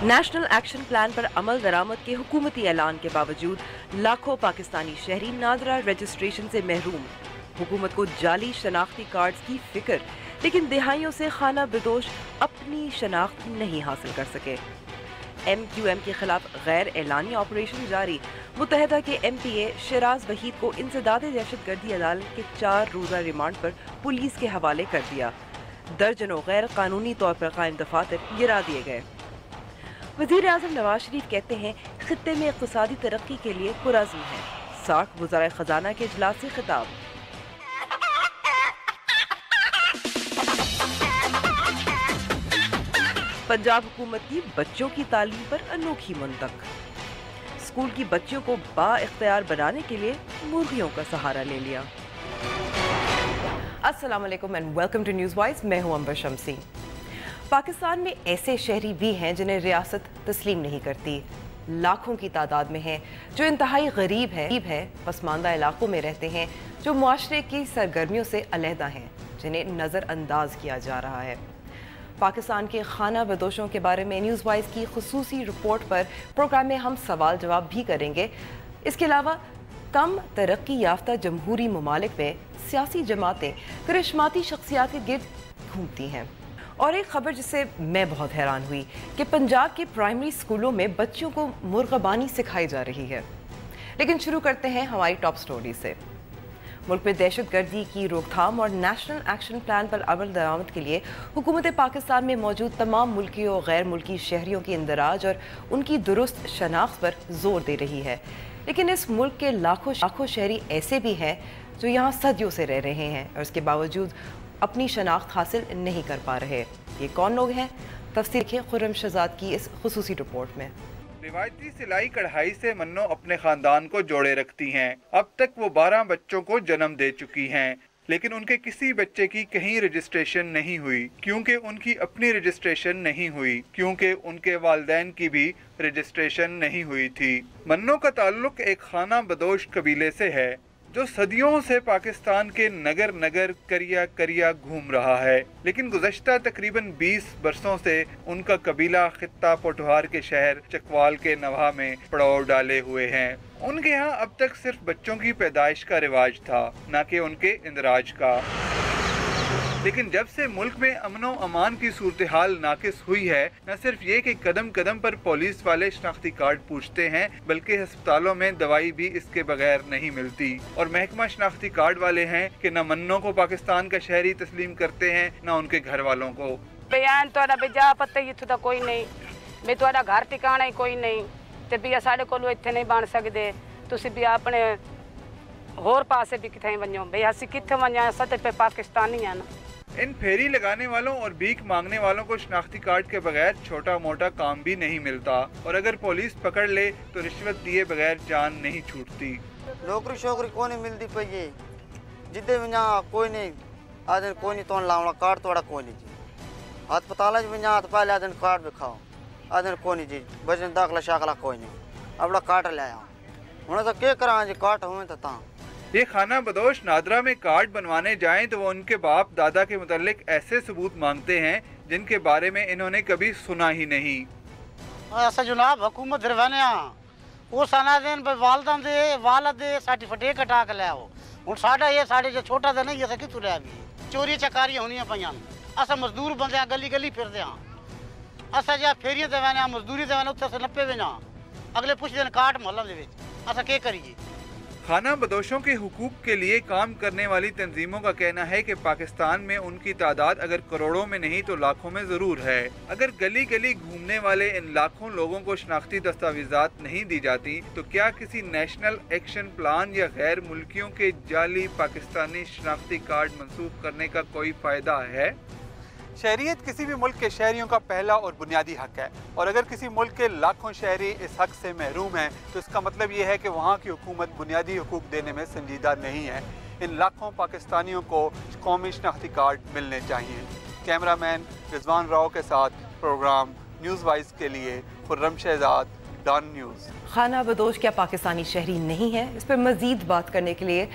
National action plan पर अमल दरामद के हुकूमती ऐलान के बावजूद लाखों पाकिस्तानी शहरी नादरा रजिस्ट्रेशन से महरूम। हुकूमत को जाली शनाख्ती कार्ड्स की फिक्र, लेकिन दिहाइयों से खाना बदोश अपनी शनाख्त नहीं हासिल कर सके। MQM के खिलाफ गैर एलानी ऑपरेशन जारी। मुत्तहदा के MPA शराज वहीद को इंसदाद दहशतगर्दी अदालत के 4 रोज़ा रिमांड पर पुलिस के हवाले कर दिया। दर्जनों गैर कानूनी तौर पर कायम दफातर गिरा दिए गए। वज़ीर आज़म नवाज शरीफ कहते हैं खित्ते में इक़्तिसादी तरक्की के लिए पुरज़्म है। 60 वज़ारे ख़जाना के इजलास से खिताब। पंजाब हुकूमत की बच्चों की तालीम पर अनोखी मुंतक। स्कूल की बच्चियों को बाइख्तियार बनाने के लिए मुर्गियों का सहारा ले लिया। अस्सलाम वालेकुम and welcome to news wise. मैं हूं अंबर शमसी। पाकिस्तान में ऐसे शहरी भी हैं जिन्हें रियासत तस्लीम नहीं करती। लाखों की तादाद में हैं जो इंतहाई गरीब है, पसमानदा इलाकों में रहते हैं, जो मुआशरे की सरगर्मियों से अलहदा हैं, जिन्हें नज़रअंदाज किया जा रहा है। पाकिस्तान के खाना बदोशों के बारे में न्यूज़ वाइज की खुसूसी रिपोर्ट पर प्रोग्राम में हम सवाल जवाब भी करेंगे। इसके अलावा कम तरक्की याफ्ता जमहूरी ममालिक में सियासी जमातें करिश्माती शख्सियात के गिर्द घूमती हैं। और एक खबर जिससे मैं बहुत हैरान हुई कि पंजाब के प्राइमरी स्कूलों में बच्चों को मुर्गबानी सिखाई जा रही है। लेकिन शुरू करते हैं हमारी टॉप स्टोरी से। मुल्क में दहशतगर्दी की रोकथाम और नेशनल एक्शन प्लान पर अमल दरामद के लिए हुकूमत पाकिस्तान में मौजूद तमाम मुल्की और गैर मुल्की शहरियों की इंदराज और उनकी दुरुस्त शनाख्त पर जोर दे रही है। लेकिन इस मुल्क के लाखों शहरी ऐसे भी हैं जो यहाँ सदियों से रह रहे हैं और इसके बावजूद अपनी शनाख्त हासिल नहीं कर पा रहे। ये कौन लोग हैं? तफसील देखिए खुर्रम शहजाद की इस खुसूसी रिपोर्ट में। रिवायती सिलाई कढ़ाई से मन्नो अपने खानदान को जोड़े रखती हैं। अब तक वो 12 बच्चों को जन्म दे चुकी हैं, लेकिन उनके किसी बच्चे की कहीं रजिस्ट्रेशन नहीं हुई, क्योंकि उनकी अपनी रजिस्ट्रेशन नहीं हुई, क्योंकि उनके वालिदैन की भी रजिस्ट्रेशन नहीं हुई थी। मन्नो का ताल्लुक एक खाना बदोश कबीले से है जो सदियों से पाकिस्तान के नगर नगर करिया करिया घूम रहा है, लेकिन गुज़श्ता तकरीबन 20 बरसों से उनका कबीला खित्ता पोठोहार के शहर चकवाल के नवाह में पड़ाव डाले हुए हैं। उनके यहाँ अब तक सिर्फ बच्चों की पैदाइश का रिवाज था, न कि उनके इंदराज का। लेकिन जब से मुल्क में अमनो अमान की सूरत हाल नाकिस हुई है, न सिर्फ ये कि कदम कदम पर पुलिस वाले शनाख्ती कार्ड पूछते हैं, बल्कि अस्पतालों में दवाई भी इसके बगैर नहीं मिलती। और महकमा शनाख्ती कार्ड वाले हैं कि न मन्नो को पाकिस्तान का शहरी तस्लीम करते हैं, न उनके घर वालों को। बयान तुहाडा बेजा पता इत्थों दा कोई नहीं, मैं तुहाडा घर ठिकाना ही कोई नहीं, ते भी साडे कोलों इत्थे नहीं बन सकदे, तुसीं भी अपने होर पासे भी किथे वञो, भई असीं किथे वञा, असां ते पाकिस्तानी हैं ना। इन फेरी लगाने वालों और भीख मांगने वालों को शनाख्ती कार्ड के बगैर छोटा मोटा काम भी नहीं मिलता, और अगर पुलिस पकड़ ले तो रिश्वत दिए बगैर जान नहीं छूटती। नौकरी शोकरी कोई नहीं मिलती पई है, जिद्दे भी कोई नहीं आदन कोई नहीं तो लावना कार्ड तोड़ा कोई नहीं जी। अस्पताल में तो पहले आदन कार्ड दिखाओ, आदन कोई नहीं जी, बचन दाखला शाखला कोई नहीं, अपना कार्ड ले आओ। उन्हें तो क्या करा जी, कार्ड हुए तो ये खाना बदोश नादरा में कार्ड बनवाने जाएं तो वो उनके बाप दादा के मुतालिक ऐसे सबूत मांगते हैं जिनके बारे में इन्होंने कभी सुना ही नहीं। ऐसा जनाब हुकूमत दरवाने वो साना दिन वालदा दे वालद दे सर्टिफिकेट कटा के ले आओ। हुन साडा ये साडे जो छोटा दा नहीं असा कितों ले आवी, चोरी चकारियां होनियां पईयां। असा मजदूर बंदे गली गली फिरदे हां, असा जा फेरियां देवाने मजदूरी देवाने उत्थे से नप्पे वेना, अगले पुछ दिन काट मोहल्ला दे विच असा के करिए। खाना बदोशों के हुकूक के लिए काम करने वाली तंजीमों का कहना है कि पाकिस्तान में उनकी तादाद अगर करोड़ों में नहीं तो लाखों में ज़रूर है। अगर गली गली घूमने वाले इन लाखों लोगों को शनाख्ती दस्तावेजात नहीं दी जाती तो क्या किसी नेशनल एक्शन प्लान या गैर मुल्कियों के जाली पाकिस्तानी शनाख्ती कार्ड मंसूख करने का कोई फ़ायदा है? शहरियत किसी भी मुल्क के शहरियों का पहला और बुनियादी हक है, और अगर किसी मुल्क के लाखों शहरी इस हक से महरूम हैं तो इसका मतलब ये है कि वहाँ की हुकूमत बुनियादी हुकूक देने में संजीदा नहीं है। इन लाखों पाकिस्तानियों को कौमी शनाख्ती कार्ड मिलने चाहिए। कैमरामैन रिजवान राव के साथ प्रोग्राम न्यूज़ वाइज के लिए खुर्रम शहजाद, डन न्यूज़। खाना बदोश क्या पाकिस्तानी शहरी नहीं है? इस पर मज़ीद बात करने के लिए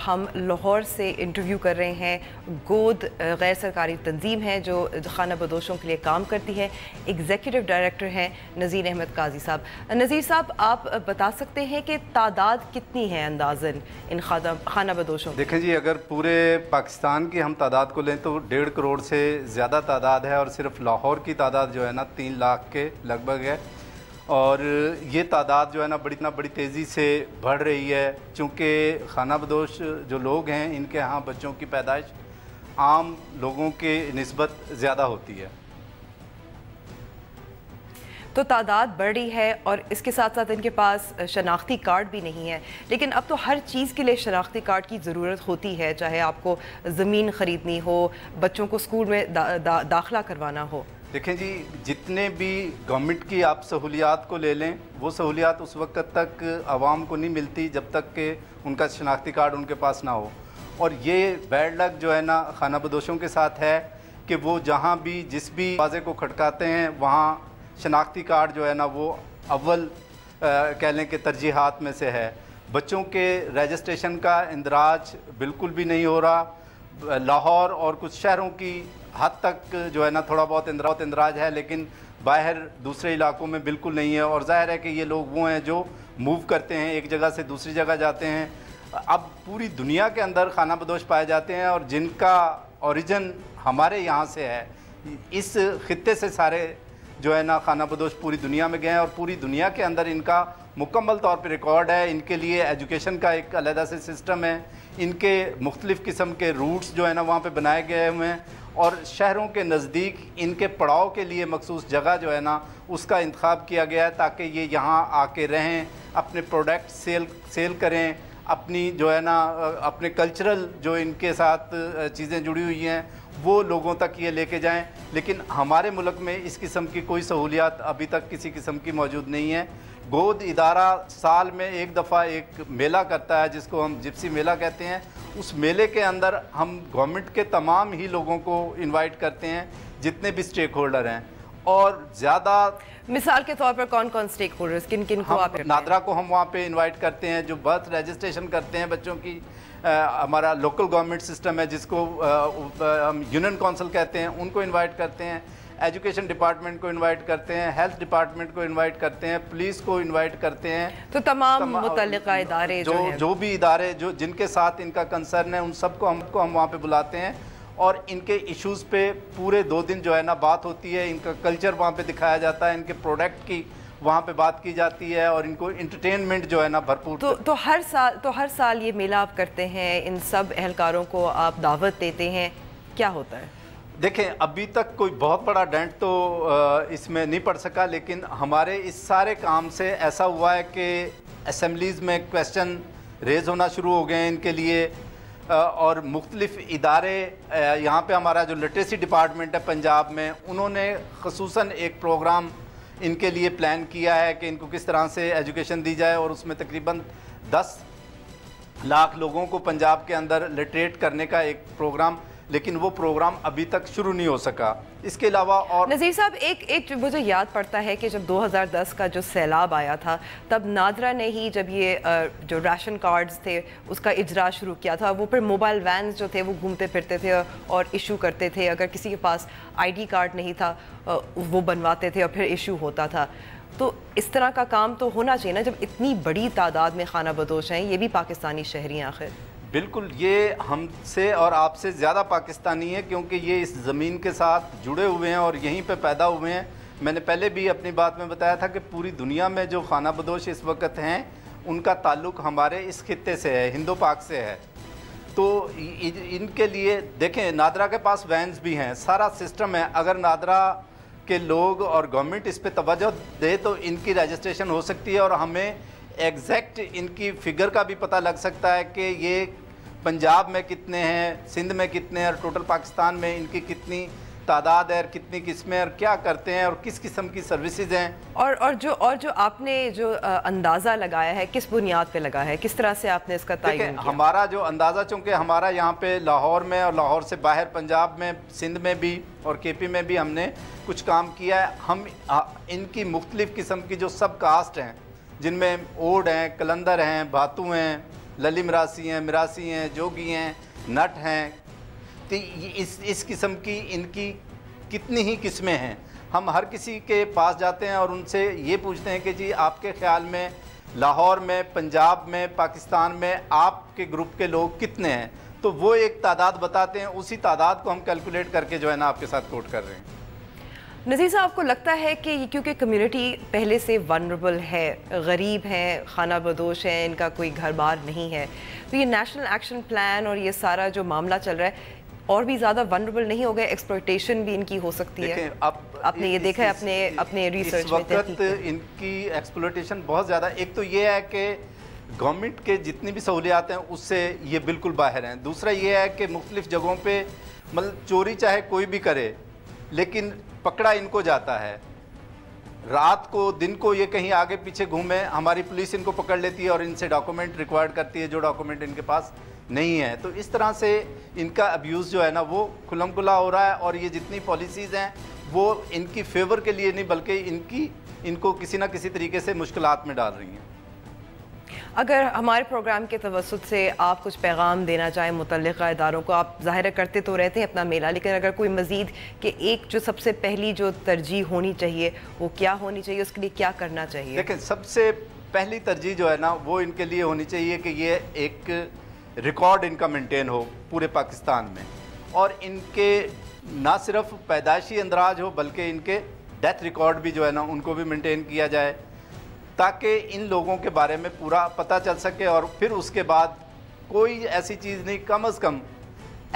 हम लाहौर से इंटरव्यू कर रहे हैं। गोद गैर सरकारी तंजीम है जो खाना बदोशों के लिए काम करती है। एग्जीक्यूटिव डायरेक्टर हैं नज़ीर अहमद काजी साहब। नज़ीर साहब, आप बता सकते हैं कि तादाद कितनी है अंदाज़न इन खाना बदोशों की? देखें जी, अगर पूरे पाकिस्तान की हम तादाद को लें तो 1.5 करोड़ से ज़्यादा तादाद है, और सिर्फ लाहौर की तादाद जो है ना 3 लाख के लगभग है। और ये तादाद जो है ना बड़ी तेज़ी से बढ़ रही है, चूँकि खाना बदोश जो लोग हैं इनके यहाँ बच्चों की पैदाइश आम लोगों के निस्बत ज़्यादा होती है। तो तादाद बढ़ रही है और इसके साथ साथ इनके पास शनाख्ती कार्ड भी नहीं है। लेकिन अब तो हर चीज़ के लिए शनाख्ती कार्ड की ज़रूरत होती है, चाहे आपको ज़मीन ख़रीदनी हो, बच्चों को स्कूल में दाखिला करवाना हो। देखें जी, जितने भी गवर्नमेंट की आप सहूलियात को ले लें, वो सहूलियात उस वक्त तक आवाम को नहीं मिलती जब तक कि उनका शनाख्ती कार्ड उनके पास ना हो। और ये बैड लक जो है ना खाना बदोशों के साथ है कि वो जहाँ भी जिस भी दरवाज़े को खटकाते हैं वहाँ शनाख्ती कार्ड जो है ना वो अव्वल कह लें कि तरजीहात में से है। बच्चों के रजिस्ट्रेशन का इंदराज बिल्कुल भी नहीं हो रहा। लाहौर और कुछ शहरों की हद तक जो है ना थोड़ा बहुत इंदराज है, लेकिन बाहर दूसरे इलाकों में बिल्कुल नहीं है। और ज़ाहिर है कि ये लोग वो हैं जो मूव करते हैं, एक जगह से दूसरी जगह जाते हैं। अब पूरी दुनिया के अंदर खाना बदोश पाए जाते हैं और जिनका ओरिजिन हमारे यहाँ से है। इस खित्ते से सारे जो है ना खाना बदोश पूरी दुनिया में गए हैं और पूरी दुनिया के अंदर इनका मुकम्मल तौर पर रिकॉर्ड है। इनके लिए एजुकेशन का एक अलग से सिस्टम है, इनके मुख्तलिफ़ किस्म के रूट्स जो है ना वहाँ पे बनाए गए हुए हैं, और शहरों के नज़दीक इनके पड़ाव के लिए मखसूस जगह जो है ना उसका इंतखाब किया गया है ताकि ये यहाँ आके रहें, अपने प्रोडक्ट सेल करें, अपनी जो है ना अपने कल्चरल जो इनके साथ चीज़ें जुड़ी हुई हैं वो लोगों तक ये लेके जाएं। लेकिन हमारे मुल्क में इस किस्म की कोई सहूलियात अभी तक किसी किस्म की मौजूद नहीं है। गोद इदारा साल में एक दफ़ा एक मेला करता है जिसको हम जिप्सी मेला कहते हैं। उस मेले के अंदर हम गवर्नमेंट के तमाम ही लोगों को इनवाइट करते हैं जितने भी स्टेक होल्डर हैं। और ज़्यादा मिसाल के तौर पर कौन कौन स्टेक होल्डर्स, किन को आप? नादरा को हम वहाँ पे इनवाइट करते हैं जो बर्थ रजिस्ट्रेशन करते हैं बच्चों की। हमारा लोकल गवर्नमेंट सिस्टम है जिसको हम यूनियन काउंसिल कहते हैं, उनको इनवाइट करते हैं। एजुकेशन डिपार्टमेंट को इनवाइट करते हैं, हेल्थ डिपार्टमेंट को इनवाइट करते हैं, पुलिस को इनवाइट करते हैं। तो तमाम मुतल्लिका इदारे जो भी इदारे जो जिनके साथ इनका कंसर्न है उन सबको हम वहाँ पे बुलाते हैं और इनके इश्यूज़ पे पूरे 2 दिन जो है ना बात होती है। इनका कल्चर वहाँ पे दिखाया जाता है, इनके प्रोडक्ट की वहाँ पे बात की जाती है और इनको इंटरटेनमेंट जो है ना भरपूर। तो हर साल ये मेला आप करते हैं, इन सब एहलकारों को आप दावत देते हैं, क्या होता है? देखें, अभी तक कोई बहुत बड़ा डेंट तो इसमें नहीं पड़ सका, लेकिन हमारे इस सारे काम से ऐसा हुआ है कि असेंबलीज़ में क्वेश्चन रेज़ होना शुरू हो गए हैं इनके लिए। और मुख्तलिफ़ इदारे यहाँ पे हमारा जो लिटरेसी डिपार्टमेंट है पंजाब में, उन्होंने ख़ुसूसन एक प्रोग्राम इनके लिए प्लान किया है कि इनको किस तरह से एजुकेशन दी जाए। और उसमें तकरीबन 10 लाख लोगों को पंजाब के अंदर लिटरेट करने का एक प्रोग्राम, लेकिन वो प्रोग्राम अभी तक शुरू नहीं हो सका। इसके अलावा और नज़ीर साहब, एक मुझे याद पड़ता है कि जब 2010 का जो सैलाब आया था तब नादरा ने ही जब ये जो राशन कार्ड्स थे उसका इजरा शुरू किया था। वो फिर मोबाइल वैन्स जो थे वो घूमते फिरते थे और इशू करते थे। अगर किसी के पास ID कार्ड नहीं था वो बनवाते थे और फिर इशू होता था। तो इस तरह का काम तो होना चाहिए ना, जब इतनी बड़ी तादाद में खाना बदोश हैं, ये भी पाकिस्तानी शहरी हैं आखिर। बिल्कुल, ये हमसे और आपसे ज़्यादा पाकिस्तानी है क्योंकि ये इस ज़मीन के साथ जुड़े हुए हैं और यहीं पे पैदा हुए हैं। मैंने पहले भी अपनी बात में बताया था कि पूरी दुनिया में जो खाना बदोश इस वक्त हैं उनका ताल्लुक़ हमारे इस खित्ते से है, हिंदो पाक से है। तो इनके लिए देखें, नादरा के पास वैन्स भी हैं, सारा सिस्टम है। अगर नादरा के लोग और गवर्नमेंट इस पर तवज्जो दे तो इनकी रजिस्ट्रेशन हो सकती है और हमें एग्जैक्ट इनकी फ़िगर का भी पता लग सकता है कि ये पंजाब में कितने हैं, सिंध में कितने हैं और टोटल पाकिस्तान में इनकी कितनी तादाद है, कितनी किस्में और क्या करते हैं और किस किस्म की सर्विसेज हैं। और जो आपने जो अंदाज़ा लगाया है, किस बुनियाद पे लगा है, किस तरह से आपने इसका तयन किया? हमारा जो अंदाज़ा, चूँकि हमारा यहाँ पे लाहौर में और लाहौर से बाहर पंजाब में, सिंध में भी और केपी में भी हमने कुछ काम किया है। हम इनकी मुख्तलिफ़ किस्म की जो सब कास्ट हैं, जिनमें ओड हैं, कलंदर हैं, भातू हैं, लली मिरासी हैं, जोगी हैं, नट हैं, तो इस किस्म की इनकी कितनी ही किस्में हैं। हम हर किसी के पास जाते हैं और उनसे ये पूछते हैं कि जी आपके ख़्याल में लाहौर में, पंजाब में, पाकिस्तान में आपके ग्रुप के लोग कितने हैं, तो वो एक तादाद बताते हैं। उसी तादाद को हम कैलकुलेट करके जो है ना आपके साथ कोट कर रहे हैं। नज़ीर साहब, आपको लगता है कि क्योंकि कम्युनिटी पहले से वनरेबल है, गरीब हैं, खाना बदोश है, इनका कोई घर बार नहीं है, तो ये नेशनल एक्शन प्लान और ये सारा जो मामला चल रहा है और भी ज़्यादा वनरेबल नहीं हो गए? एक्सप्लॉयटेशन भी इनकी हो सकती है। आपने ये देखा है अपने रिसर्च में? इस वक्त इनकी एक्सप्लॉयटेशन बहुत ज़्यादा, एक तो ये है कि गवर्नमेंट के जितनी भी सहूलियात हैं उससे ये बिल्कुल बाहर हैं। दूसरा ये है कि मुख्तलिफ़ जगहों पे मतलब चोरी चाहे कोई भी करे, लेकिन पकड़ा इनको जाता है। रात को, दिन को ये कहीं आगे पीछे घूमे, हमारी पुलिस इनको पकड़ लेती है और इनसे डॉक्यूमेंट रिक्वायर्ड करती है, जो डॉक्यूमेंट इनके पास नहीं है। तो इस तरह से इनका अब्यूज़ जो है ना वो खुल्लम खुल्ला हो रहा है, और ये जितनी पॉलिसीज़ हैं वो इनकी फेवर के लिए नहीं बल्कि इनको किसी ना किसी तरीके से मुश्किलात में डाल रही हैं। अगर हमारे प्रोग्राम के तवस्सुत से आप कुछ पैगाम देना चाहें मुतल्लिक़ा इदारों को, आप ज़ाहिर करते तो रहते हैं अपना मेला, लेकिन अगर कोई मज़ीद कि एक जो सबसे पहली जो तरजीह होनी चाहिए वो क्या होनी चाहिए, उसके लिए क्या करना चाहिए? लेकिन सबसे पहली तरजीह जो है ना वो इनके लिए होनी चाहिए कि ये एक रिकॉर्ड इनका मेंटेन हो पूरे पाकिस्तान में, और इनके ना सिर्फ पैदाइशी अंदराज हो बल्कि इनके डेथ रिकॉर्ड भी जो है ना उनको भी मेंटेन किया जाए, ताकि इन लोगों के बारे में पूरा पता चल सके। और फिर उसके बाद कोई ऐसी चीज़ नहीं, कम अज़ कम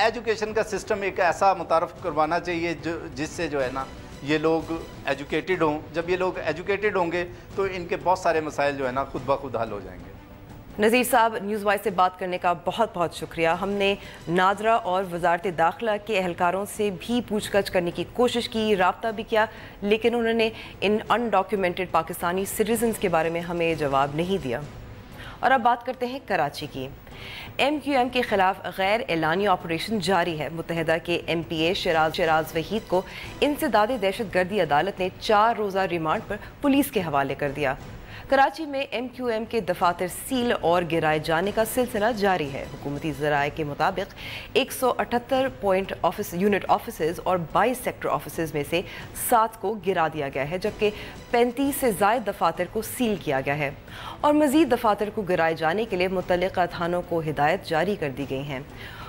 एजुकेशन का सिस्टम एक ऐसा मुतारफ़ करवाना चाहिए जिससे जो है ना ये लोग एजुकेटेड हों। जब ये लोग एजुकेटेड होंगे तो इनके बहुत सारे मसाइल जो है ना खुद ब खुद हल हो जाएंगे। नज़ीर साहब, न्यूज़ वाइज से बात करने का बहुत बहुत शुक्रिया। हमने नादरा और वजारत दाखिला के एहलकारों से भी पूछगछ करने की कोशिश की, रब्ता भी किया, लेकिन उन्होंने इन अनडॉक्यूमेंटेड पाकिस्तानी सिटीजन्स के बारे में हमें जवाब नहीं दिया। और अब बात करते हैं कराची की। MQM के ख़िलाफ़ गैर एलानी ऑपरेशन जारी है। मुत्तहदा के MPA शराज वहीद को इंसदाद दहशत गर्दी अदालत ने 4 रोज़ा रिमांड पर पुलिस के हवाले कर दिया। कराची में MQM के दफातर सील और गिराए जाने का सिलसिला जारी है। हुकूमती ज़राए के मुताबिक 178 पॉइंट यूनिट ऑफिसेज और 22 सेक्टर ऑफिसेज में से 7 को गिरा दिया गया है, जबकि 35 से ज़ायद दफातर को सील किया गया है और मज़ीद दफातर को गिराए जाने के लिए मुतल्लिक़ा थानों को हिदायत जारी कर दी गई हैं।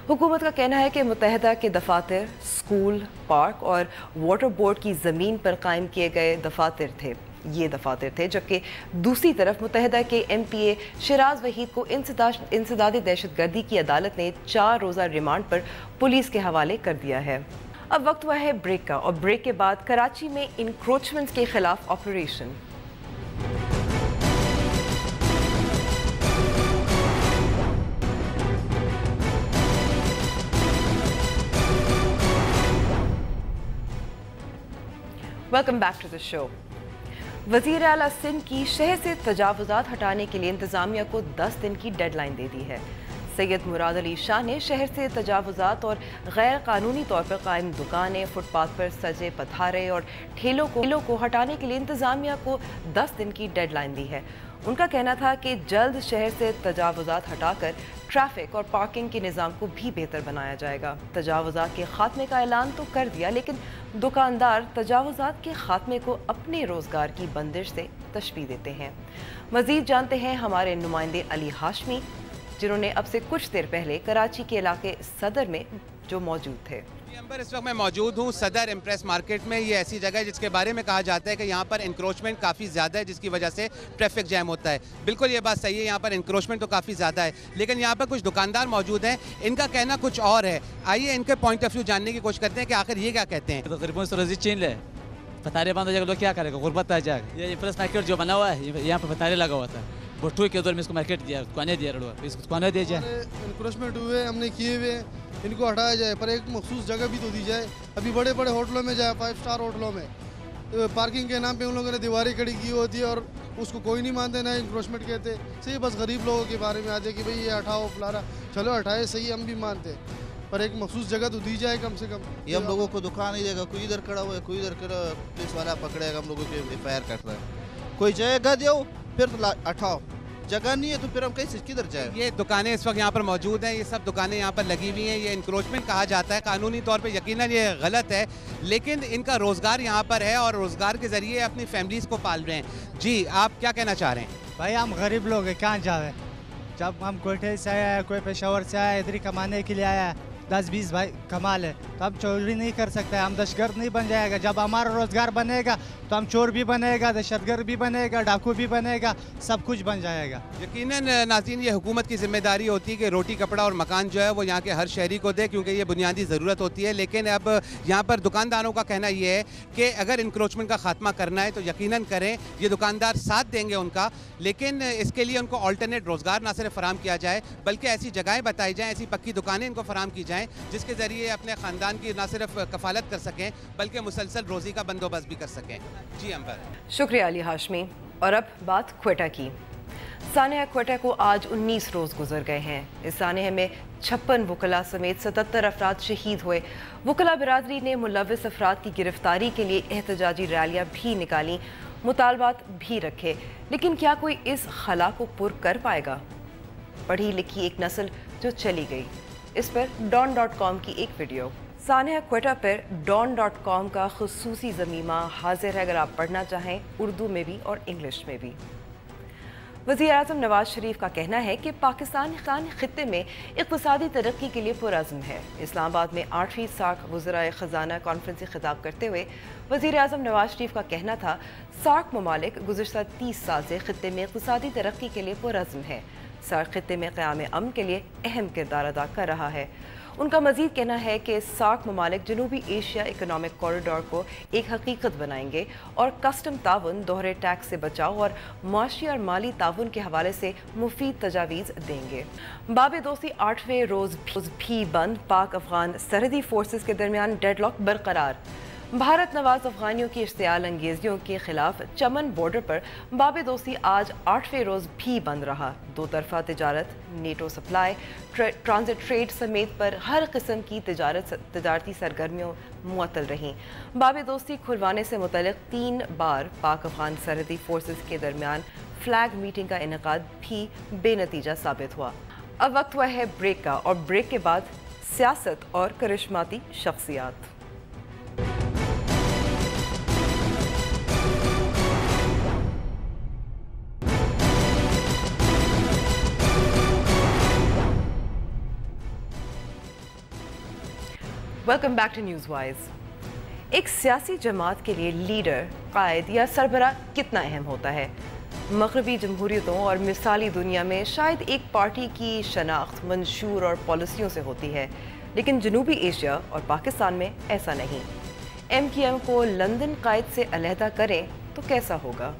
हुकूमत का कहना है कि मुत्तहदा के दफातर स्कूल, पार्क और वाटर बोर्ड की ज़मीन पर कायम किए गए दफातर थे, जबकि दूसरी तरफ मुत्तहदा के MPA शराज वहीद को इंसदाद दहशत गर्दी की अदालत ने 4 रोज़ा रिमांड पर पुलिस के हवाले कर दिया है। अब वक्त हुआ है ब्रेक का, और ब्रेक के बाद कराची में इंक्रोचमेंट्स के खिलाफ operation. Welcome back to the show. वज़ीर आला सिंध की शहर से तजावुज़ात हटाने के लिए इंतज़ामिया को 10 दिन की डेडलाइन दे दी है। सैयद मुराद अली शाह ने शहर से तजावुज़ात और गैर कानूनी तौर पर कायम दुकानें, फुटपाथ पर सजे पथारे और ठेलों को हटाने के लिए इंतज़ामिया को 10 दिन की डेडलाइन दी है। उनका कहना था कि जल्द शहर से तजावुज़ात हटाकर ट्रैफिक और पार्किंग के निज़ाम को भी बेहतर बनाया जाएगा। तजावुज़ात के खात्मे का ऐलान तो कर दिया, लेकिन दुकानदार तजावुज़ात के खात्मे को अपने रोज़गार की बंदिश से तशबीह देते हैं। मज़ीद जानते हैं हमारे नुमाइंदे अली हाशमी, जिन्होंने अब से कुछ देर पहले कराची के इलाके सदर में जो मौजूद थे। अंबर इस वक्त मैं मौजूद हूँ सदर इम्प्रेस मार्केट में। ये ऐसी जगह है जिसके बारे में कहा जाता है कि यहाँ पर इंक्रोचमेंट काफ़ी ज़्यादा है, जिसकी वजह से ट्रैफिक जैम होता है। बिल्कुल ये बात सही है, यहाँ पर इंक्रोचमेंट तो काफ़ी ज़्यादा है, लेकिन यहाँ पर कुछ दुकानदार मौजूद हैं, इनका कहना कुछ और है। आइए इनके पॉइंट ऑफ व्यू जानने की कोशिश करते हैं कि आखिर ये क्या कहते हैं। तो तकरीबन चीन ले पतारे बंद हो जाएगा, लोग क्या करेगा, गुर्बत आ जाएगा। ये इम्प्रेस मार्केट जो बना हुआ है यहाँ पर पतारे लगा हुआ था, बटू के उधर में इसको मार्केट दिया, दुकानें दिया, इसको दुकानें दिया जाए। इंक्रोचमेंट हुए हमने किए हुए, इनको हटाया जाए, पर एक मखसूस जगह भी तो दी जाए। अभी बड़े बड़े होटलों में जाए, 5 स्टार होटलों में पार्किंग के नाम पे उन लोगों ने दीवारें खड़ी की होती है और उसको कोई नहीं मानते, ना इंक्रोचमेंट कहते। सही बस गरीब लोगों के बारे में आते कि भाई ये हटाओ फलाना, चलो हटाए, सही हम भी मानते, पर एक मखसूस जगह तो दी जाए कम से कम। ये हम लोगों को दुकान नहीं देगा, कोई इधर खड़ा हुआ है, कोई इधर खड़ा, पुलिस वाला पकड़ेगा, हम लोगों के FIR कट रहा है। कोई जगह दो फिर हटाओ, जगह नहीं है तो फिर हम कैसे किधर जाए। ये दुकानें इस वक्त यहाँ पर मौजूद हैं, ये सब दुकानें यहाँ पर लगी हुई हैं, ये इंक्रोचमेंट कहा जाता है। कानूनी तौर पे यकीनन ये गलत है, लेकिन इनका रोज़गार यहाँ पर है और रोज़गार के ज़रिए अपनी फैमिलीज़ को पाल रहे हैं। जी, आप क्या कहना चाह रहे हैं? भाई हम गरीब लोग हैं, कहाँ जाए? जब हम कोयटे से आया, कोई पेशावर से आया, इधर ही कमाने के लिए आया, 10-20 भाई कमा ले, तो हम चोरी नहीं कर सकते, हम दहशतगर्द नहीं बन जाएगा। जब हमारा रोज़गार बनेगा तो हम चोर भी बनेगा, दहशतगर्द भी बनेगा, डाकू भी बनेगा, सब कुछ बन जाएगा। यकीनन नाज़रीन, ये हुकूमत की जिम्मेदारी होती है कि रोटी कपड़ा और मकान जो है वो यहाँ के हर शहरी को दे, क्योंकि ये बुनियादी ज़रूरत होती है। लेकिन अब यहाँ पर दुकानदारों का कहना ये है कि अगर इंक्रोचमेंट का खात्मा करना है तो यकीनन करें, ये दुकानदार साथ देंगे उनका, लेकिन इसके लिए उनको अल्टरनेट रोज़गार ना सिर्फ फराम किया जाए बल्कि ऐसी जगहें बताई जाएँ, ऐसी पक्की दुकानें इनको फराम की जाएँ जिसके ज़रिए अपने ख़ानदान की ना सिर्फ कफालत कर सकें बल्कि मुसलसल रोज़ी का बंदोबस्त भी कर सकें। जी अंबर, शुक्रिया अली हाशमी। और अब बात क्वेटा की। सानहा क्वेटा को आज 19 रोज़ गुजर गए हैं। इस सानहे में 56 वकला समेत 77 अफराद शहीद हुए। वकला बिरादरी ने मुलव्विस अफराद की गिरफ्तारी के लिए एहतजाजी रैलियाँ भी निकाली, मुतालबात भी रखे, लेकिन क्या कोई इस खला को पुर कर पाएगा? पढ़ी लिखी एक नस्ल जो चली गई। इस पर don.com की एक वीडियो। सानहा क्वेटा पर don.com का खुसूसी ज़मीमा हाजिर है, अगर आप पढ़ना चाहें उर्दू में भी और इंग्लिश में भी। वज़ीर आज़म नवाज शरीफ का कहना है कि पाकिस्तान खित्ते में इक़्तिसादी तरक्की के लिए पुरअज़्म है। इस्लामाबाद में 8वीं सार्क वज़राए ख़ज़ाना कॉन्फ्रेंस से खिताब करते हुए वज़ीर आज़म नवाज शरीफ का कहना था, सार्क ममालिक गुज़श्ता 30 साल से खित्ते में इक़्तिसादी तरक्की के लिए पुरअज़्म है। सार्क खित्ते में क़याम अमन के लिए अहम किरदार अदा कर रहा है। उनका मज़ीद कहना है कि सार्क ममालिक जनूबी एशिया इकनॉमिक कॉरिडोर को एक हकीकत बनाएंगे और कस्टम ताउन, दोहरे टैक्स से बचाव और मुआशी और माली ताउन के हवाले से मुफीद तजावीज़ देंगे। बाब दोस्ती 8वें रोज़ भी बंद। पाक अफगान सरहदी फोर्सेस के दरमियान डेडलॉक बरकरार। भारत नवाज अफगानियों की इश्तियाल अंगेजियों के खिलाफ चमन बॉर्डर पर बाब दोस्ती आज 8वें रोज़ भी बंद रहा। दो तरफा तिजारत, नेटो सप्लाई, ट्रांजिट ट्रेड समेत पर हर किस्म की तिजारती सरगर्मियों मुअत्तल रहीं। बाब दोस्ती खुलवाने से मुतल्लिक़ 3 बार पाक अफगान सरहदी फोर्सेस के दरमियान फ्लैग मीटिंग का इनेकाद भी बेनतीजा साबित हुआ। अब वक्त हुआ है ब्रेक का, और ब्रेक के बाद सियासत और करिश्माती शख्सियात। Welcome back to news Wise. एक सियासी जमात के लिए लीडर, कायद या सरबराह कितना अहम होता है? मगरबी जमहूरियतों और मिसाली दुनिया में शायद एक पार्टी की शनाख्त मंशूर और पॉलिसियों से होती है, लेकिन जनूबी एशिया और पाकिस्तान में ऐसा नहीं। MQM को लंदन कायद से अलहदा करें तो कैसा होगा?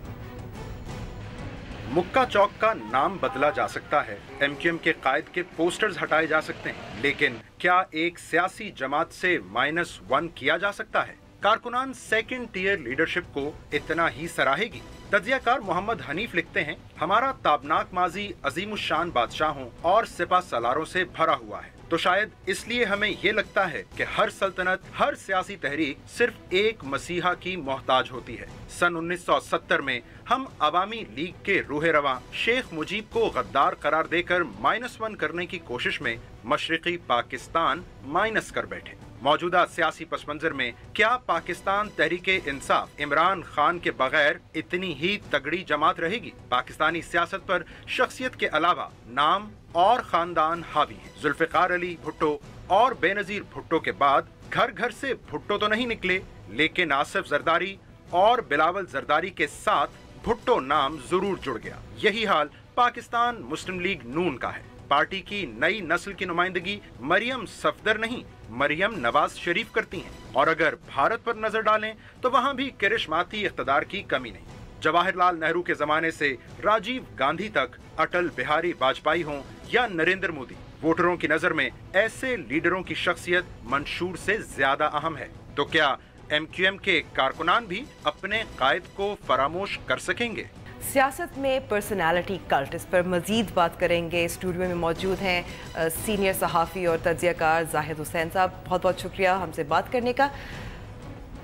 मुक्का चौक का नाम बदला जा सकता है, MQM के कायद के पोस्टर्स हटाए जा सकते हैं, लेकिन क्या एक सियासी जमात से -1 किया जा सकता है? कारकुनान सेकंड टियर लीडरशिप को इतना ही सराहेगी? तज्जियाकार मोहम्मद हनीफ लिखते हैं, हमारा ताबनाक माजी अजीमुशान बादशाहों और सिपा सलारों से भरा हुआ है, तो शायद इसलिए हमें ये लगता है कि हर सल्तनत, हर सियासी तहरीक सिर्फ एक मसीहा की मोहताज होती है। सन 1970 में हम अवामी लीग के रूहे रवां शेख मुजीब को गद्दार करार देकर -1 करने की कोशिश में मशरिकी पाकिस्तान माइनस कर बैठे। मौजूदा सियासी पस मंजर में क्या पाकिस्तान तहरीके इंसाफ इमरान खान के बगैर इतनी ही तगड़ी जमात रहेगी? पाकिस्तानी सियासत पर शख्सियत के अलावा नाम और खानदान हावी है। जुल्फिकार अली भुट्टो और बेनजीर भुट्टो के बाद घर घर से भुट्टो तो नहीं निकले, लेकिन आसिफ जरदारी और बिलावल जरदारी के साथ भुट्टो नाम जरूर जुड़ गया। यही हाल पाकिस्तान मुस्लिम लीग नून का है। पार्टी की नई नस्ल की नुमाइंदगी मरियम सफदर नहीं, मरियम नवाज शरीफ करती हैं। और अगर भारत पर नजर डालें तो वहाँ भी करिश्माती इख्तदार की कमी नहीं। जवाहरलाल नेहरू के जमाने से राजीव गांधी तक, अटल बिहारी वाजपेयी हों या नरेंद्र मोदी, वोटरों की नजर में ऐसे लीडरों की शख्सियत मंशूर से ज्यादा अहम है। तो क्या MQM के कारकुनान भी अपने कायद को फरामोश कर सकेंगे? सियासत में पर्सनालिटी कल्ट, इस पर मजीद बात करेंगे। स्टूडियो में मौजूद हैं सीनियर सहाफ़ी और तज्ज़ियाकार जाहिद हुसैन साहब, बहुत बहुत शुक्रिया हमसे बात करने का।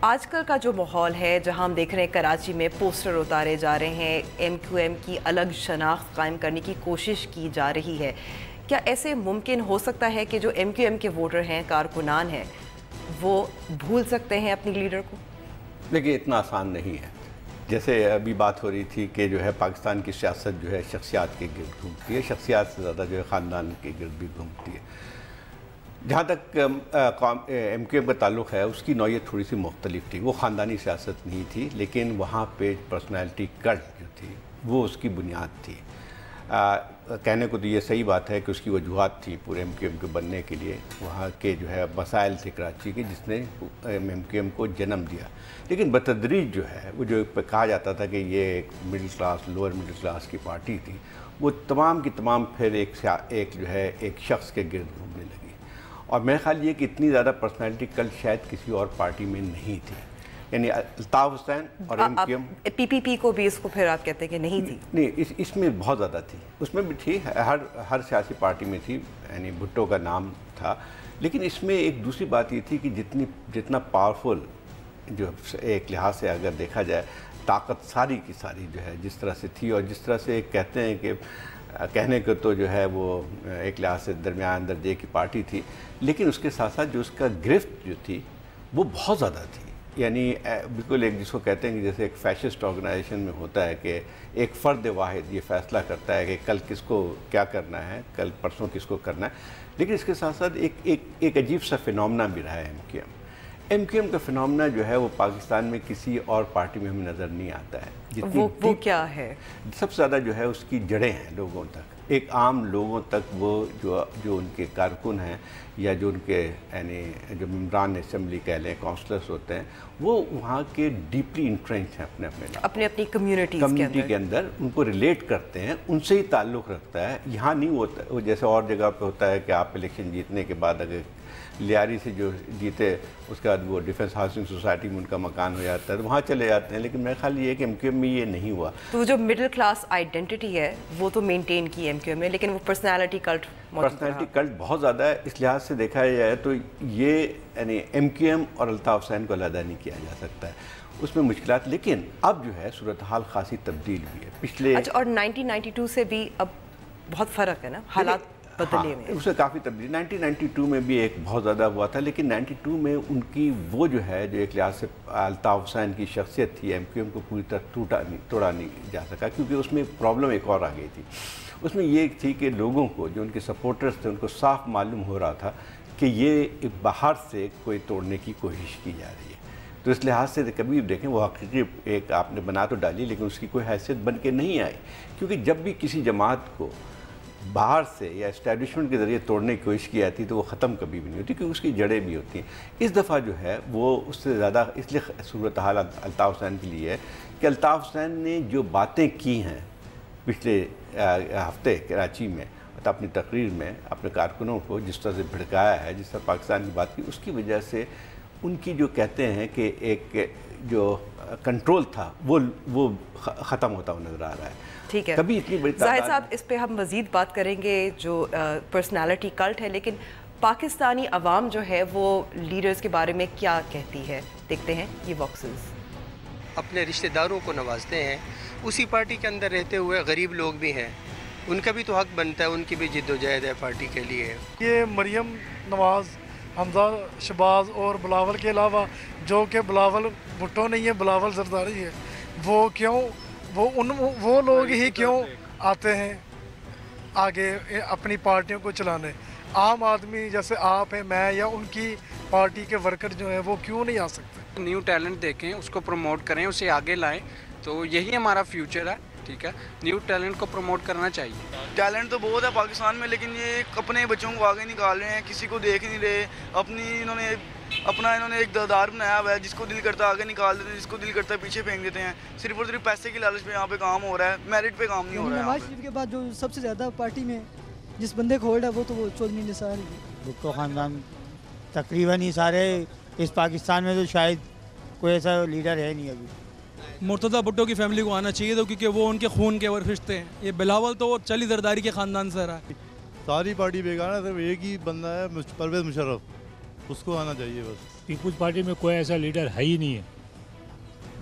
आजकल का जो माहौल है, जहां हम देख रहे हैं कराची में पोस्टर उतारे जा रहे हैं, MQM की अलग शनाख्त कायम करने की कोशिश की जा रही है, क्या ऐसे मुमकिन हो सकता है कि जो MQM के वोटर हैं, कारकुनान हैं, वो भूल सकते हैं अपनी लीडर को? देखिए, इतना आसान नहीं है। जैसे अभी बात हो रही थी कि जो है पाकिस्तान की सियासत जो है शख्सियात के गिर्द घूमती है, शख्सियात से ज़्यादा जो है ख़ानदान के गिर्द भी घूमती है। जहाँ तक MQM का ताल्लुक़ है, उसकी नौयत थोड़ी सी मुख्तलिफ थी। वो ख़ानदानी सियासत नहीं थी, लेकिन वहाँ पे पर्सनैलिटी कल्ट जो थी वो उसकी बुनियाद थी। कहने को तो ये सही बात है कि उसकी वजूहात थी पूरे MQM के बनने के लिए, वहाँ के जो है मसाइल थे कराची के जिसने MQM को जन्म दिया। लेकिन बतदरीज जो है वो जो कहा जाता था कि ये एक middle class, lower middle class की पार्टी थी, वो तमाम की तमाम फिर एक जो है एक शख्स के गिर्द घूमने लगी। और मेरा ख्याल ये कि इतनी ज़्यादा पर्सनैलिटी कल शायद किसी और पार्टी में नहीं थी। यानी अल्ताफ़ हुसैन और MQM, PPP को भी इसको फिर आप कहते हैं कि नहीं थी? नहीं, इसमें बहुत ज़्यादा थी, उसमें भी थी, हर सियासी पार्टी में थी, यानी भुट्टो का नाम था। लेकिन इसमें एक दूसरी बात ये थी कि जितना पावरफुल जो एक लिहाज से अगर देखा जाए, ताकत सारी की सारी जो है जिस तरह से थी, और जिस तरह से कहते हैं कि कहने को तो जो है वो एक लिहाज से दरमियान दर्जे की पार्टी थी, लेकिन उसके साथ साथ जो उसका गिरफ्त जो थी वो बहुत ज़्यादा थी। यानी बिल्कुल एक जिसको कहते हैं कि जैसे एक फैशिस्ट ऑर्गेनाइजेशन में होता है कि एक फ़र्द वाहिद ये फ़ैसला करता है कि कल किसको क्या करना है, कल परसों किसको करना है। लेकिन इसके साथ साथ एक अजीब सा फिनोमेना भी रहा है MQM का फिनोमेना जो है वो पाकिस्तान में किसी और पार्टी में हमें नज़र नहीं आता है। वो क्या है? सबसे ज़्यादा जो है उसकी जड़ें हैं लोगों तक, एक आम लोगों तक। वो जो उनके कारकुन हैं या जो उनके यानी जो मेंबरान असम्बली कह लें, काउंसलर्स होते हैं, वो वहाँ के डीपली इंट्रेंच हैं अपनी कम्युनिटी के अंदर, उनको रिलेट करते हैं, उनसे ही ताल्लुक़ रखता है। यहाँ नहीं होता वो जैसे और जगह पे होता है कि आप इलेक्शन जीतने के बाद अगर लियारी से जो जीते उसके बाद वो डिफेंस हाउसिंग सोसाइटी में उनका मकान हो जाता है तो वहाँ चले जाते हैं। लेकिन मेरा ख्याल ये है कि MQM में ये नहीं हुआ। तो जो मिडिल क्लास आइडेंटिटी है वो तो मेंटेन की MQM में, लेकिन वो पर्सनालिटी कल्ट बहुत ज़्यादा है। इस लिहाज से देखा जाए तो ये यानी MQM और अल्ताफ़ हुसैन को अलग नहीं किया जा सकता है, उसमें मुश्किलात। लेकिन अब जो है सूरत हाल खासी तब्दील हुई है पिछले। अच्छा, और 1992 से भी अब बहुत फ़र्क है ना, हालात बदले में। उससे काफ़ी तब्दील 1992 में भी एक बहुत ज़्यादा हुआ था, लेकिन 92 में उनकी वो जो है जो एक लिहाज से अल्ताफ़ हुसैन की शख्सियत थी, MQM को पूरी तरह तोड़ा नहीं जा सका, क्योंकि उसमें प्रॉब्लम एक और आ गई थी। उसमें ये थी कि लोगों को, जो उनके सपोर्टर्स थे, उनको साफ मालूम हो रहा था कि ये बाहर से कोई तोड़ने की कोशिश की जा रही है। तो इस लिहाज से कभी देखें वो हकीकी एक आपने बना तो डाली, लेकिन उसकी कोई हैसियत बन के नहीं आई। क्योंकि जब भी किसी जमात को बाहर से या इस्टेब्लिशमेंट के ज़रिए तोड़ने की कोशिश की जाती तो वो ख़त्म कभी भी नहीं होती, क्योंकि उसकी जड़ें भी होती हैं। इस दफ़ा जो है वो उससे ज़्यादा इसलिए सूरत हाल अल्ताफ़ हुसैन के लिए है कि अल्ताफ़ हुसैन ने जो बातें की हैं पिछले हफ्ते कराची में, मतलब अपनी तकरीर में अपने कारकुनों को जिस तरह से भड़काया है, जिस तरह पाकिस्तान की बात की, उसकी वजह से उनकी जो कहते हैं कि एक जो कंट्रोल था वो ख़त्म होता हुआ नज़र आ रहा है। ठीक है, कभी इतनी बड़ी जाहिद साहब इस पे हम मज़ीद बात करेंगे जो पर्सनालिटी कल्ट है, लेकिन पाकिस्तानी अवाम जो है वो लीडर्स के बारे में क्या कहती है, देखते हैं ये वॉक्सेस। अपने रिश्तेदारों को नवाजते हैं, उसी पार्टी के अंदर रहते हुए गरीब लोग भी हैं, उनका भी तो हक बनता है, उनकी भी जिद्दोजहद है पार्टी के लिए। ये मरियम नवाज़, हमजा शहबाज और बिलावल के अलावा, जो कि बिलावल भुट्टो नहीं है, बिलावल जरदारी है, वो क्यों वो लोग ही क्यों आते हैं आगे अपनी पार्टियों को चलाने? आम आदमी जैसे आप हैं, मैं या उनकी पार्टी के वर्कर जो हैं वो क्यों नहीं आ सकते? न्यू टैलेंट देखें, उसको प्रमोट करें, उसे आगे लाएं, तो यही हमारा फ्यूचर है। ठीक है, न्यू टैलेंट को प्रमोट करना चाहिए। टैलेंट तो बहुत है पाकिस्तान में, लेकिन ये अपने बच्चों को आगे निकाल रहे हैं, किसी को देख नहीं रहे। इन्होंने एक दरदार बनाया हुआ है, जिसको दिल करता है आगे निकाल देते हैं, जिसको दिल करता है पीछे फेंक देते हैं। सिर्फ और सिर्फ पैसे की लालच पे यहाँ पे काम हो रहा है, मेरिट पे काम नहीं हो रहा है। नवाज शरीफ के बाद जो सबसे ज़्यादा पार्टी में जिस बंदे को होल्ड है वो तो वो चौधरी निसार ही। भुट्टो ख़ानदान तकरीबन ही सारे इस पाकिस्तान में तो शायद कोई ऐसा लीडर है नहीं अभी। मुर्तज़ा भुट्टो की फैमिली को आना चाहिए था, क्योंकि वो उनके खून के रिश्ते हैं। ये बिलावल तो चली जरदारी के ख़ानदान से रहा है। सारी पार्टी बेकार है, सिर्फ एक ही बंदा है परवेज़ मुशर्रफ, उसको आना चाहिए बस। पीपुल्स पार्टी में कोई ऐसा लीडर है ही नहीं है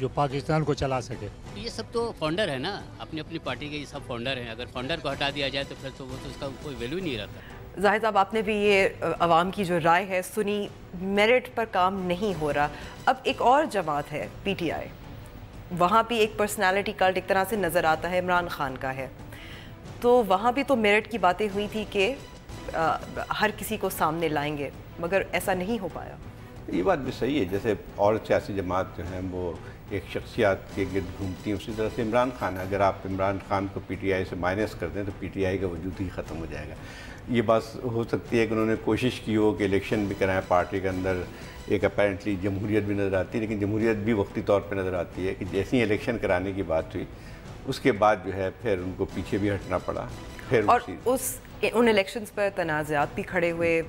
जो पाकिस्तान को चला सके। ये सब तो फाउंडर है ना, अपनी अपनी पार्टी के ये सब फाउंडर हैं। अगर फाउंडर को हटा दिया जाए तो फिर तो वो तो उसका कोई वैल्यू नहीं रहता। जाहिद साहब, आपने भी ये अवाम की जो राय है सुनी, मेरिट पर काम नहीं हो रहा। अब एक और जमात है PTI, वहाँ भी एक पर्सनालिटी कल्ट एक तरह से नज़र आता है, इमरान खान का है। तो वहाँ भी तो मेरिट की बातें हुई थी कि हर किसी को सामने लाएंगे, मगर ऐसा नहीं हो पाया। ये बात भी सही है, जैसे और सियासी जमात जो हैं वो एक शख्सियत के गिर्द घूमती हैं, उसी तरह से इमरान खान, अगर आप इमरान खान को PTI से माइनस कर दें तो PTI का वजूद ही ख़त्म हो जाएगा। ये बात हो सकती है कि उन्होंने कोशिश की हो कि इलेक्शन भी कराएं पार्टी के अंदर, एक अपेरेंटली जमहूरियत भी नज़र आती है, लेकिन जमहूरियत भी वक्ती तौर पर नज़र आती है कि जैसे ही इलेक्शन कराने की बात हुई उसके बाद जो है फिर उनको पीछे भी हटना पड़ा। फिर और उन इलेक्शंस पर तनाज़ात भी खड़े हुए,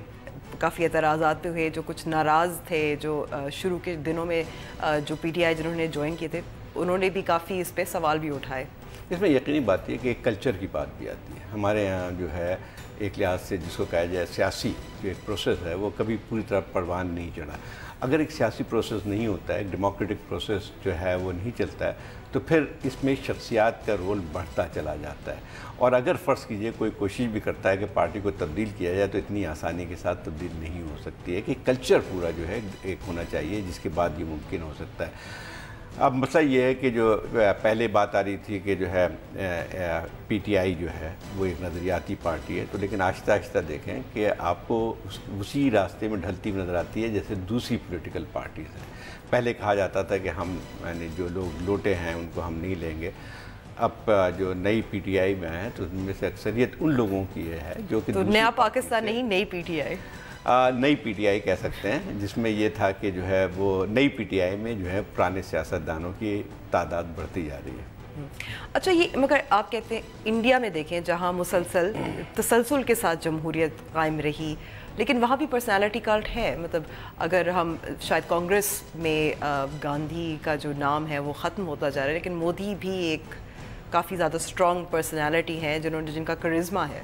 काफ़ी एतराज़ात भी हुए। जो कुछ नाराज़ थे, जो शुरू के दिनों में जो PTI जिन्होंने ज्वाइन किए थे, उन्होंने भी काफ़ी इस पर सवाल भी उठाए। इसमें यकीनी बात है कि एक कल्चर की बात भी आती है। हमारे यहाँ जो है एक लिहाज से जिसको कहा जाए सियासी जो एक प्रोसेस है वो कभी पूरी तरह परवान नहीं चढ़ा। अगर एक सियासी प्रोसेस नहीं होता है, एक डेमोक्रेटिक प्रोसेस जो है वो नहीं चलता है, तो फिर इसमें शख्सियात का रोल बढ़ता चला जाता है। और अगर फ़र्ज़ कीजिए कोई कोशिश भी करता है कि पार्टी को तब्दील किया जाए तो इतनी आसानी के साथ तब्दील नहीं हो सकती है, कि कल्चर पूरा जो है एक होना चाहिए जिसके बाद ये मुमकिन हो सकता है। अब मसला ये है कि जो पहले बात आ रही थी कि जो है PTI जो है वो एक नज़रियाती पार्टी है, तो लेकिन आहिस्ता आहिस्ता देखें कि आपको उसी रास्ते में ढलती हुई नज़र आती है जैसे दूसरी पॉलिटिकल पार्टीज़ हैं। पहले कहा जाता था कि हम यानी जो लोग लोटे हैं उनको हम नहीं लेंगे। अब जो नई PTI में है तो उनमें से अक्सरियत उन लोगों की है जो कि तो नया पाकिस्तान नहीं, नई PTI, नई PTI कह सकते हैं, जिसमें ये था कि जो है वो नई PTI में जो है पुराने सियासतदानों की तादाद बढ़ती जा रही है। अच्छा, ये मगर आप कहते हैं इंडिया में देखें जहाँ मुसलसल तसलसल के साथ जमहूरियत कायम रही, लेकिन वहाँ भी पर्सनालिटी कल्ट है। मतलब अगर हम शायद कांग्रेस में गांधी का जो नाम है वो ख़त्म होता जा रहा है, लेकिन मोदी भी एक काफ़ी ज़्यादा स्ट्रॉन्ग पर्सनालिटी है जिनका करिश्मा है।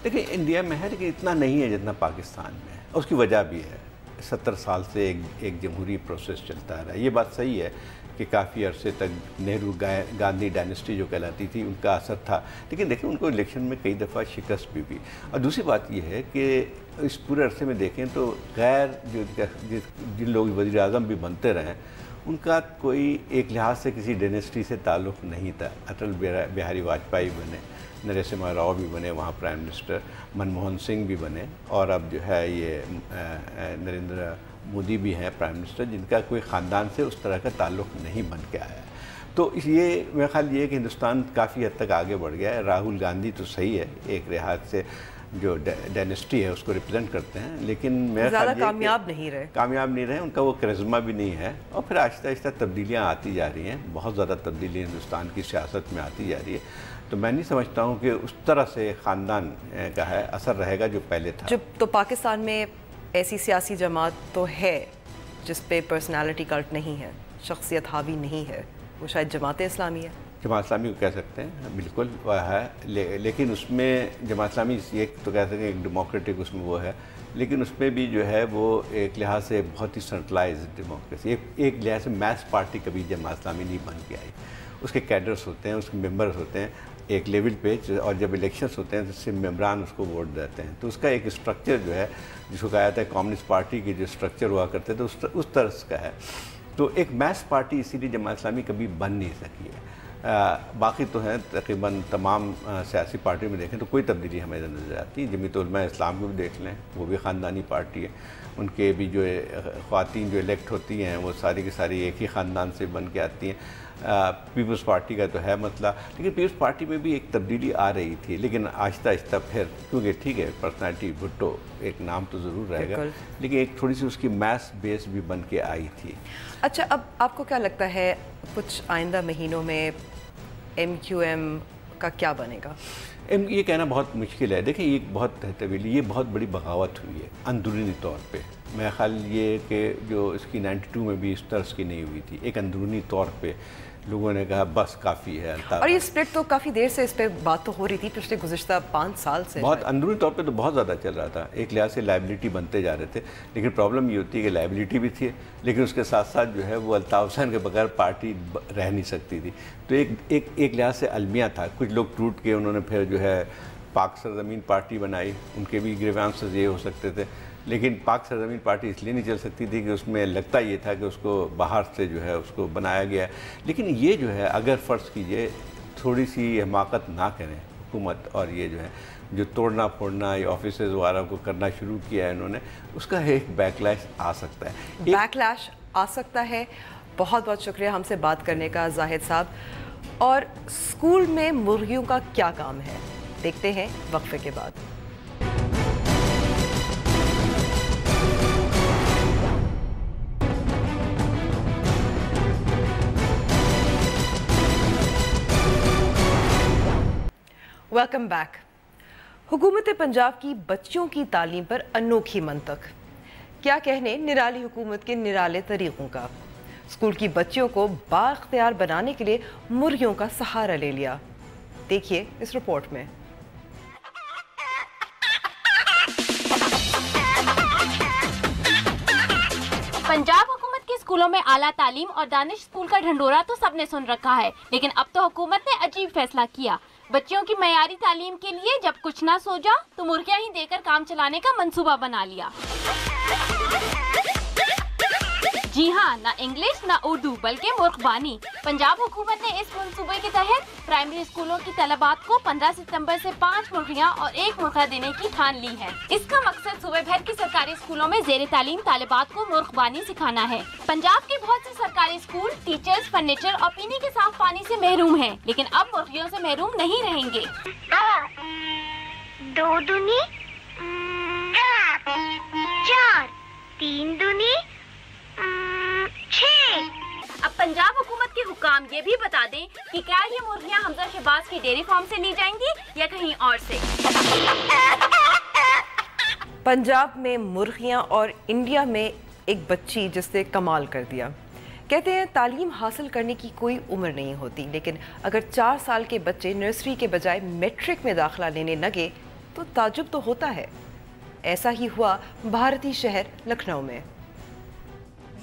देखिए इंडिया में है लेकिन इतना नहीं है जितना पाकिस्तान में है। उसकी वजह भी है, 70 साल से एक जमहूरी प्रोसेस चलता रहा। ये बात सही है कि काफ़ी अरसे तक नेहरू गांधी डायनेस्टी जो कहलाती थी उनका असर था, लेकिन देखिए उनको इलेक्शन में कई दफ़ा शिकस्त भी हुई। और दूसरी बात ये है कि इस पूरे अरसे में देखें तो गैर जिन लोग वज़ीर आज़म भी बनते रहे उनका कोई एक लिहाज से किसी डायनेस्टी से ताल्लुक़ नहीं था। अटल बिहारी वाजपेयी बने, नरसिम्हा राव भी बने वहाँ प्राइम मिनिस्टर, मनमोहन सिंह भी बने, और अब जो है ये नरेंद्र मोदी भी हैं प्राइम मिनिस्टर, जिनका कोई ख़ानदान से उस तरह का ताल्लुक़ नहीं बन के आया है। तो ये मेरा ख्याल ये है कि हिंदुस्तान काफ़ी हद तक आगे बढ़ गया है। राहुल गांधी तो सही है, एक लिहाज से जो डायनेस्टी है उसको रिप्रेजेंट करते हैं, लेकिन मेरा ख्याल कामयाब नहीं रहे, उनका वो करिश्मा भी नहीं है। और फिर आहिस्ता आहिस्ता तब्दीलियाँ आती जा रही हैं, बहुत ज़्यादा तब्दीली हिंदुस्तान की सियासत में आती जा रही है। तो मैं नहीं समझता हूँ कि उस तरह से ख़ानदान का है असर रहेगा जो पहले था। तो पाकिस्तान में ऐसी सियासी जमात तो है जिस पे पर्सनालिटी कल्ट नहीं है, शख्सियत हावी नहीं है, वो शायद जमात इस्लामी है। जमात इस्लामी को कह सकते हैं, बिल्कुल वह है, लेकिन उसमें जमात इस्लामी एक तो कह सकते हैं एक डेमोक्रेटिक उसमें वो है, लेकिन उसमें भी जो है वो एक लिहाज से बहुत ही सेंट्रलाइज डेमोक्रेसी, एक लिहाज से मैस पार्टी कभी जमात इस्लामी नहीं बन के आई। उसके कैडर्स होते हैं, उसके मेंबर्स होते हैं एक लेवल पे, और जब इलेक्शंस होते हैं तो सिर्फ मेम्बरान उसको वोट देते हैं। तो उसका एक स्ट्रक्चर जो है जिसको कहा जाता है कम्युनिस्ट पार्टी के जो स्ट्रक्चर हुआ करते थे उस तरह का है। तो एक मैस पार्टी इसीलिए जमात इस्लामी कभी बन नहीं सकी है। बाकी तो हैं तकरीबन तमाम सियासी पार्टियों में देखें तो कोई तब्दीली हमें नज़र आती है। जमीयत उलमा इस्लाम को भी देख लें, वो भी ख़ानदानी पार्टी है, उनके भी जो ख़वातीन जो इलेक्ट होती हैं वो सारी की सारी एक ही ख़ानदान से बन के आती हैं। पीपल्स पार्टी का तो है मसला, लेकिन पीपल्स पार्टी में भी एक तब्दीली आ रही थी, लेकिन आहिस्ता आहिस्ता फिर क्योंकि ठीक है पर्सनैलिटी भुट्टो एक नाम तो ज़रूर रहेगा, लेकिन एक थोड़ी सी उसकी मैस बेस भी बन के आई थी। अच्छा, अब आपको क्या लगता है कुछ आइंदा महीनों में MQM का क्या बनेगा? یہ کہنا بہت مشکل ہے. دیکھیں یہ بہت طویل، یہ بہت بڑی بغاوت ہوئی ہے اندرونی طور پہ. میرا خیال یہ کہ جو اس کی 92 میں بھی اس طرح کی نہیں ہوئی تھی. ایک اندرونی طور پہ لوگوں نے کہا بس کافی ہے. اور یہ سپلٹ تو کافی دیر سے اس پہ بات تو ہو رہی تھی، پچھلے گزشتہ 5 سال سے بہت اندرونی طور پہ تو بہت زیادہ چل رہا تھا. ایک لحاظ سے لائبلٹی بنتے جا رہے تھے، لیکن پرابلم یہ ہوتی ہے کہ لائبلٹی بھی تھی، لیکن اس کے ساتھ ساتھ جو ہے وہ الطاف حسین کے بغیر پارٹی رہ نہیں سکتی تھی. تو ایک لحاظ سے المیہ تھا. کچھ لوگ ٹوٹ کے انہوں نے پھر جو ہے پاک سرزمین پارٹی بنائی. ان کے بھی گریوانسز یہ ہو سکتے تھے، لیکن پاک سرزمین پارٹی اس لیے نہیں چل سکتی تھی کہ اس میں لگتا یہ تھا کہ اس کو باہر سے جو ہے اس کو بنایا گیا. لیکن یہ جو ہے اگر فرض کیجئے تھوڑی سی حماقت نہ کریں حکومت، اور یہ جو ہے جو توڑنا پھوڑنا یا آفیسز وغیرہ کو کرنا شروع کیا ہے انہوں نے، اس کا ایک بیک لیش آ سکتا ہے. بیک لیش آ سکتا ہے. بہت بہت شکریہ ہم سے بات کرنے کا زاہد صاحب. اور اسکول میں مرغیوں کا کیا کام ہے، دیکھتے ہیں وقفے کے بعد. Welcome back. حکومت پنجاب کی بچوں کی تعلیم پر انوکھی منطق. کیا کہنے نرالی حکومت کے نرالے طریقوں کا. اسکول کی بچیوں کو بااختیار بنانے کے لیے مرغیوں کا سہارا لے لیا. دیکھیے اس رپورٹ میں. پنجاب حکومت کے اسکولوں میں اعلیٰ تعلیم اور دانش اسکول کا ڈھنڈورا تو سب نے سن رکھا ہے، لیکن اب تو حکومت نے عجیب فیصلہ کیا. بچیوں کی معیاری تعلیم کے لیے جب کچھ نہ سوچا تو مرغیاں ہی دے کر کام چلانے کا منصوبہ بنا لیا. جی ہاں، نہ انگلش نہ اردو بلکہ مرغبانی. پنجاب حکومت نے اس منصوبے کے تحت پرائمری اسکولوں کی طلبات کو 15 ستمبر سے 5 مرغیاں اور 1 مرغہ دینے کی ٹھان لی ہے. اس کا مقصد صوبے بھر کی سرکاری اسکولوں میں زیر تعلیم طالبات کو مرغبانی سکھانا ہے. پنجاب کے بہت سے سرکاری اسکول ٹیچرز، فرنیچر اور پینے کے صاف پانی سے محروم ہیں، لیکن اب مرغیوں سے محروم نہیں رہیں گے. 2 دونی 4 3 دونی 6. اب پنجاب حکومت کے حکام یہ بھی بتا دیں کہ کیا یہ مرغیاں حمزہ شہباز کی ڈیری فارم سے لی جائیں گی یا کہیں اور سے. پنجاب میں مرغیاں اور انڈیا میں ایک بچی جس نے کمال کر دیا. کہتے ہیں تعلیم حاصل کرنے کی کوئی عمر نہیں ہوتی، لیکن اگر 4 سال کے بچے نرسری کے بجائے میٹرک میں داخلہ لینے لگے تو تعجب تو ہوتا ہے. ایسا ہی ہوا بھارتی شہر لکھنؤ میں.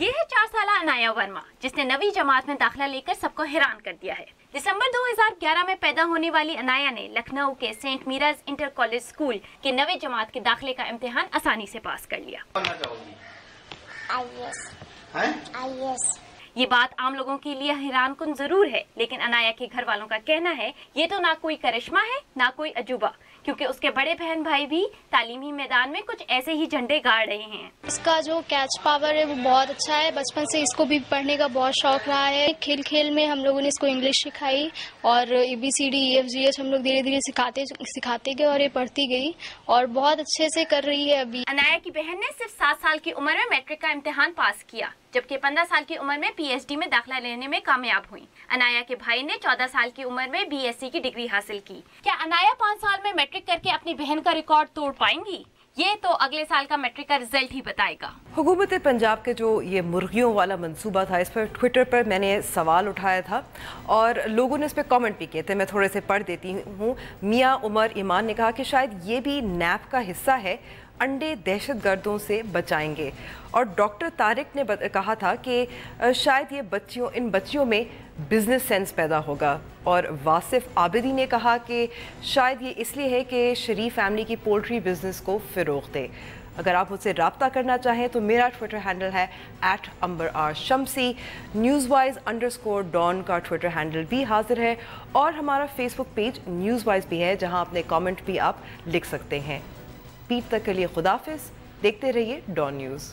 یہ ہے 4 سالہ انایا ورما، جس نے 9ویں جماعت میں داخلہ لے کر سب کو حیران کر دیا ہے. دسمبر 2011 میں پیدا ہونے والی انایا نے لکھنؤ کے سینٹ میراز انٹر کالج اسکول کے 9ویں جماعت کے داخلے کا امتحان آسانی سے پاس کر لیا. یہ بات عام لوگوں کے لیے حیران کن ضرور ہے، لیکن انایا کے گھر والوں کا کہنا ہے یہ تو نہ کوئی کرشمہ ہے نہ کوئی عجوبہ، کیونکہ اس کے بڑے بہن بھائی بھی تعلیمی میدان میں کچھ ایسے ہی جھنڈے گاڑ رہے ہیں. اس کا جو کیچ پاور ہے وہ بہت اچھا ہے. بچپن سے اس کو بھی پڑھنے کا بہت شوق رہا ہے. کھیل کھیل میں ہم لوگوں نے اس کو انگلش سکھائی اور ABCD EFGH ہم لوگ دھیرے دھیرے سکھاتے گئے اور یہ پڑھتی گئی اور بہت اچھے سے کر رہی ہے. ابھی انایا کی بہن نے صرف 7 سال کی عمر میں میٹرک کا امتحان پاس کیا، جبکہ 15 سال کی عمر میں PhD میں داخلہ لینے میں کامیاب ہوئی. انایا کے بھائی نے 14 سال کی عمر میں BSc کی ڈگری حاصل کی. کیا انایا 5 سال میں میٹرک کر کے اپنی بہن کا ریکارڈ توڑ پائیں گی؟ یہ تو اگلے سال کا میٹرک کا رزلٹ ہی بتائے گا. حکومت پنجاب کے جو یہ مرغیوں والا منصوبہ تھا، اس پر ٹویٹر پر میں نے سوال اٹھایا تھا اور لوگوں نے اس پہ کامنٹ بھی کیے تھے. میں تھوڑے سے پڑھ دیتی ہوں. میاں عمر ایمان نے کہا کہ شاید یہ بھی نیپ کا حصہ ہے، انڈے دہشت گردوں سے بچائیں گے. اور ڈاکٹر طارق نے کہا تھا کہ شاید یہ ان بچیوں میں بزنس سینس پیدا ہوگا. اور واصف عابدی نے کہا کہ شاید یہ اس لیے ہے کہ شریف فیملی کی پولٹری بزنس کو فروغ دے. اگر آپ مجھ سے رابطہ کرنا چاہیں تو میرا ٹویٹر ہینڈل ہے @AmbarRShamsi. newswise_dawn کا ٹویٹر ہینڈل بھی حاضر ہے اور ہمارا فیس بک پیج نیوز وائز بھی ہے، جہاں اپنے کامنٹ بھی آپ لکھ سکتے ہیں. پیپ تک کے لیے خداحافظ. دیکھتے رہیے ڈان نیوز.